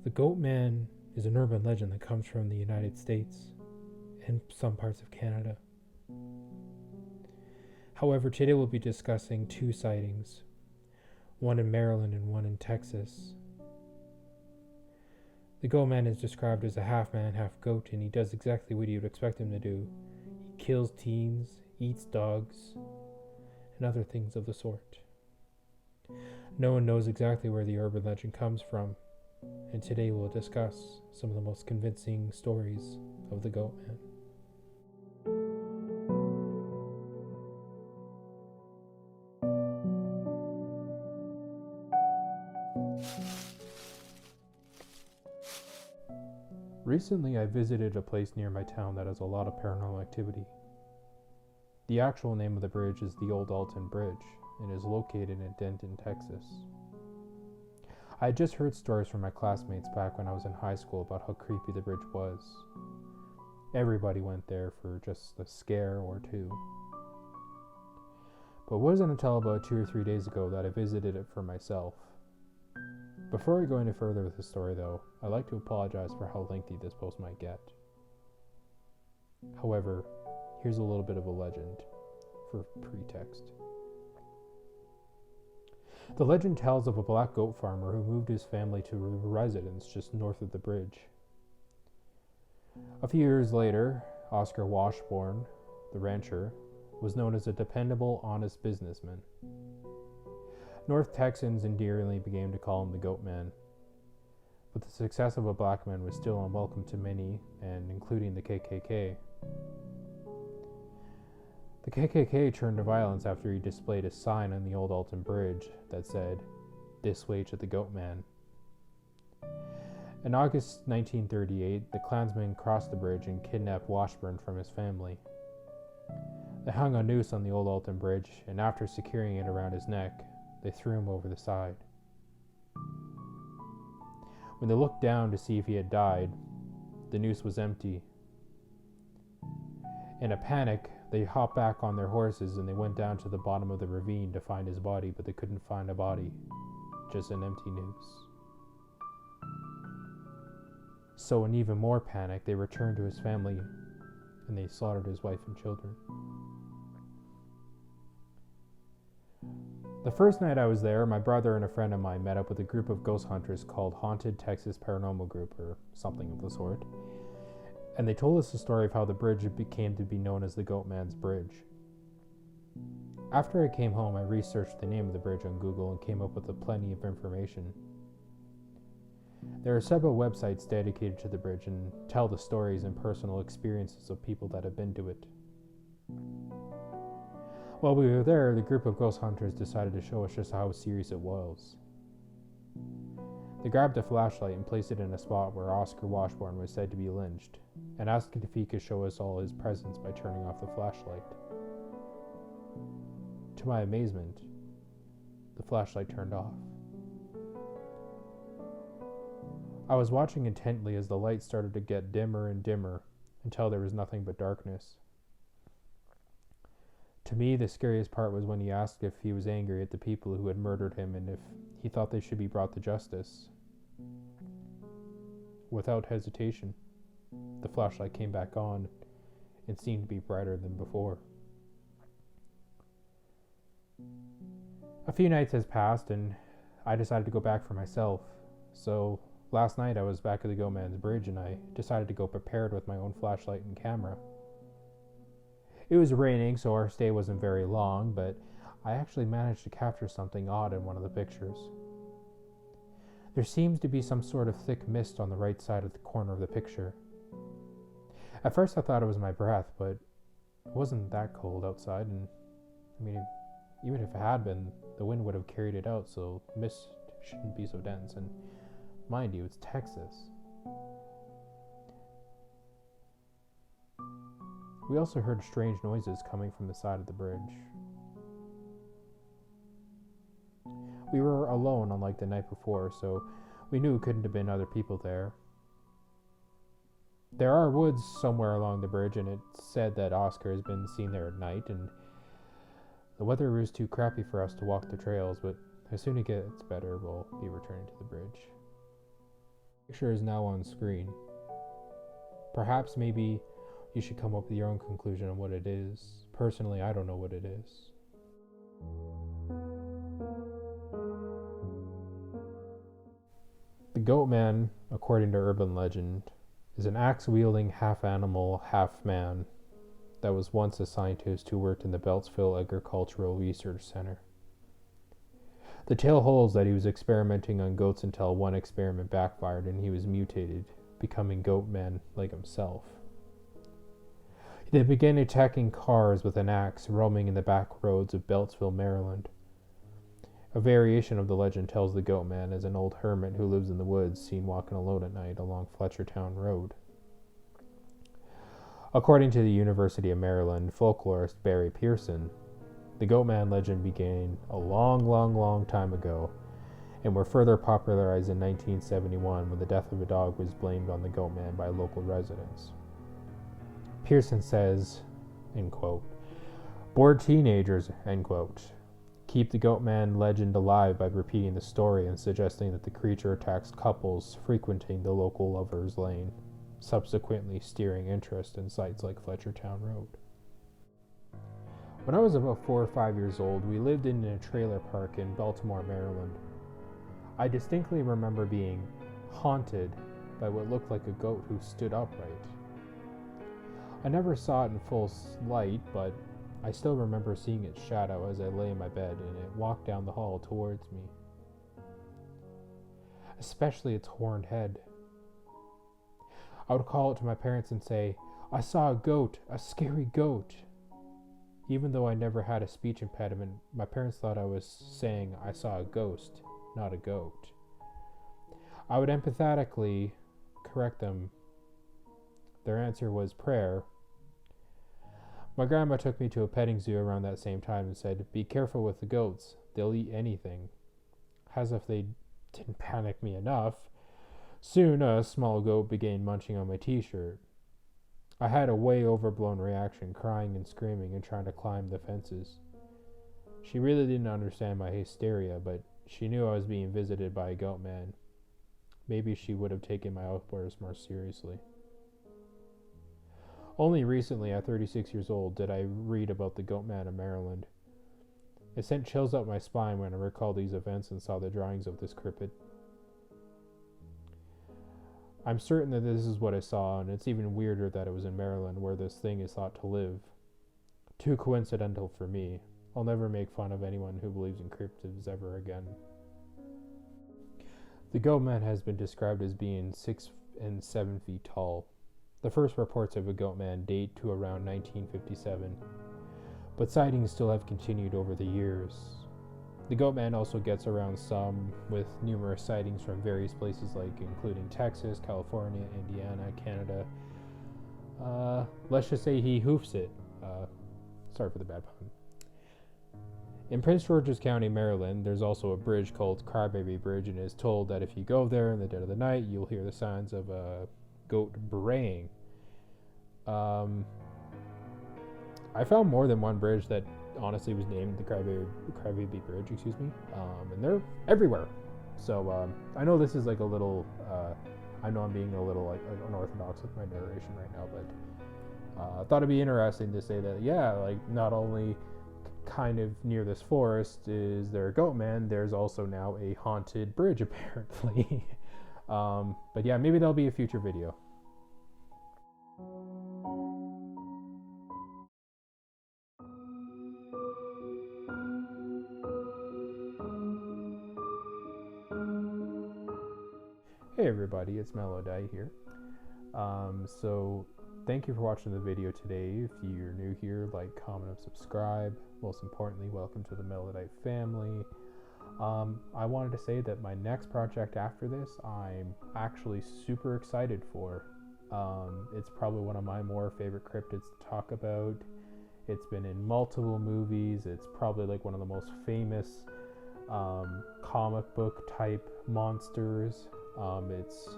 The Goatman is an urban legend that comes from the United States and some parts of Canada. However, today we'll be discussing two sightings, one in Maryland and one in Texas. The Goatman is described as a half man, half goat, and he does exactly what you'd expect him to do. He kills teens, eats dogs, and other things of the sort. No one knows exactly where the urban legend comes from, and today we'll discuss some of the most convincing stories of the Goatman. Recently, I visited a place near my town that has a lot of paranormal activity. The actual name of the bridge is the old Alton Bridge and is located in Denton, Texas. I had just heard stories from my classmates back when I was in high school about how creepy the bridge was. Everybody went there for just a scare or two. But it wasn't until about 2 or 3 days ago that I visited it for myself. Before I go any further with the story though, I'd like to apologize for how lengthy this post might get. However, here's a little bit of a legend for pretext. The legend tells of a black goat farmer who moved his family to a residence just north of the bridge. A few years later, Oscar Washburn, the rancher, was known as a dependable, honest businessman. North Texans endearingly began to call him the Goatman, but the success of a black man was still unwelcome to many, and including the KKK. The KKK turned to violence after he displayed a sign on the old Alton Bridge that said, "This way to the Goatman." In August 1938, the Klansmen crossed the bridge and kidnapped Washburn from his family. They hung a noose on the old Alton Bridge, and after securing it around his neck, they threw him over the side. When they looked down to see if he had died, the noose was empty. In a panic, they hopped back on their horses and they went down to the bottom of the ravine to find his body, but they couldn't find a body, just an empty noose. So in even more panic, they returned to his family and they slaughtered his wife and children. The first night I was there, my brother and a friend of mine met up with a group of ghost hunters called Haunted Texas Paranormal Group, or something of the sort, and they told us the story of how the bridge became to be known as the Goatman's Bridge. After I came home, I researched the name of the bridge on Google and came up with plenty of information. There are several websites dedicated to the bridge and tell the stories and personal experiences of people that have been to it. While we were there, the group of ghost hunters decided to show us just how serious it was. They grabbed a flashlight and placed it in a spot where Oscar Washburn was said to be lynched, and asked if he could show us all his presence by turning off the flashlight. To my amazement, the flashlight turned off. I was watching intently as the light started to get dimmer and dimmer until there was nothing but darkness. To me, the scariest part was when he asked if he was angry at the people who had murdered him and if he thought they should be brought to justice. Without hesitation, the flashlight came back on and seemed to be brighter than before. A few nights has passed and I decided to go back for myself. So last night I was back at the Goatman's Bridge and I decided to go prepared with my own flashlight and camera. It was raining, so our stay wasn't very long, but I actually managed to capture something odd in one of the pictures. There seems to be some sort of thick mist on the right side of the corner of the picture. At first I thought it was my breath, but it wasn't that cold outside, and even if it had been, the wind would have carried it out, so mist shouldn't be so dense, and mind you, it's Texas. We also heard strange noises coming from the side of the bridge. We were alone unlike the night before, so we knew it couldn't have been other people there. There are woods somewhere along the bridge, and it's said that Oscar has been seen there at night, and the weather was too crappy for us to walk the trails, but as soon as it gets better, we'll be returning to the bridge. Picture is now on screen. Perhaps maybe you should come up with your own conclusion on what it is. Personally, I don't know what it is. The Goatman, according to urban legend, is an axe-wielding half-animal, half-man that was once a scientist who worked in the Beltsville Agricultural Research Center. The tale holds that he was experimenting on goats until one experiment backfired and he was mutated, becoming Goatman like himself. They began attacking cars with an axe, roaming in the back roads of Beltsville, Maryland. A variation of the legend tells the Goatman as an old hermit who lives in the woods, seen walking alone at night along Fletchertown Road. According to the University of Maryland folklorist Barry Pearson, the Goatman legend began a long time ago and were further popularized in 1971 when the death of a dog was blamed on the Goatman by local residents. Pearson says, end quote, "Bored teenagers," end quote, keep the Goatman legend alive by repeating the story and suggesting that the creature attacks couples frequenting the local Lover's Lane, subsequently steering interest in sites like Fletchertown Road. When I was about 4 or 5 years old, we lived in a trailer park in Baltimore, Maryland. I distinctly remember being haunted by what looked like a goat who stood upright. I never saw it in full light, but I still remember seeing its shadow as I lay in my bed and it walked down the hall towards me. Especially its horned head. I would call it to my parents and say, "I saw a goat, a scary goat." Even though I never had a speech impediment, my parents thought I was saying I saw a ghost, not a goat. I would empathetically correct them. Their answer was prayer. My grandma took me to a petting zoo around that same time and said, "Be careful with the goats, they'll eat anything." As if they didn't panic me enough, soon a small goat began munching on my t-shirt. I had a way overblown reaction, crying and screaming and trying to climb the fences. She really didn't understand my hysteria, but she knew I was being visited by a Goatman. Maybe she would have taken my outbursts more seriously. Only recently, at 36 years old, did I read about the Goatman in Maryland. It sent chills up my spine when I recalled these events and saw the drawings of this cryptid. I'm certain that this is what I saw, and it's even weirder that it was in Maryland, where this thing is thought to live. Too coincidental for me. I'll never make fun of anyone who believes in cryptids ever again. The Goatman has been described as being 6 and 7 feet tall. The first reports of a Goatman date to around 1957, but sightings still have continued over the years. The Goatman also gets around some, with numerous sightings from various places including Texas, California, Indiana, Canada. Let's just say he hoofs it. Sorry for the bad pun. In Prince George's County, Maryland, there's also a bridge called Crybaby Bridge, and it is told that if you go there in the dead of the night, you'll hear the sounds of a goat braying. I found more than one bridge that honestly was named the Crybaby Bridge, and they're everywhere. So I know this is a little, I know I'm being a little unorthodox with my narration right now, but I thought it'd be interesting to say that, not only kind of near this forest is there a Goatman, there's also now a haunted bridge apparently. But yeah, maybe there'll be a future video. Hey everybody, it's Melody here. So thank you for watching the video today. If you're new here, like, comment, and subscribe. Most importantly, welcome to the Melodite family. I wanted to say that my next project after this, I'm actually super excited for. It's probably one of my more favorite cryptids to talk about. It's been in multiple movies. It's probably one of the most famous comic book type monsters. It's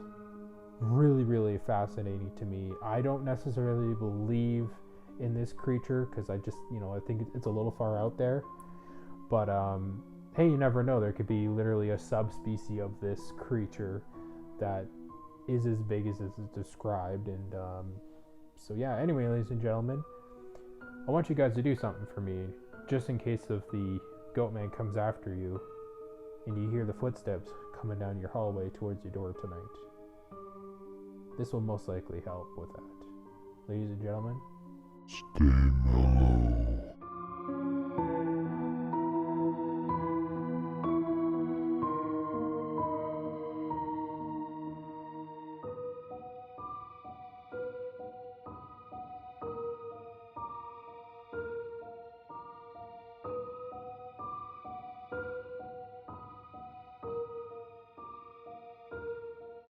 really fascinating to me. I don't necessarily believe in this creature because I just, I think it's a little far out there. But hey, you never know. There could be literally a subspecies of this creature that is as big as it's described. And so yeah, anyway, ladies and gentlemen, I want you guys to do something for me, just in case if the Goatman comes after you and you hear the footsteps coming down your hallway towards your door tonight. This will most likely help with that. Ladies and gentlemen, stay mellow.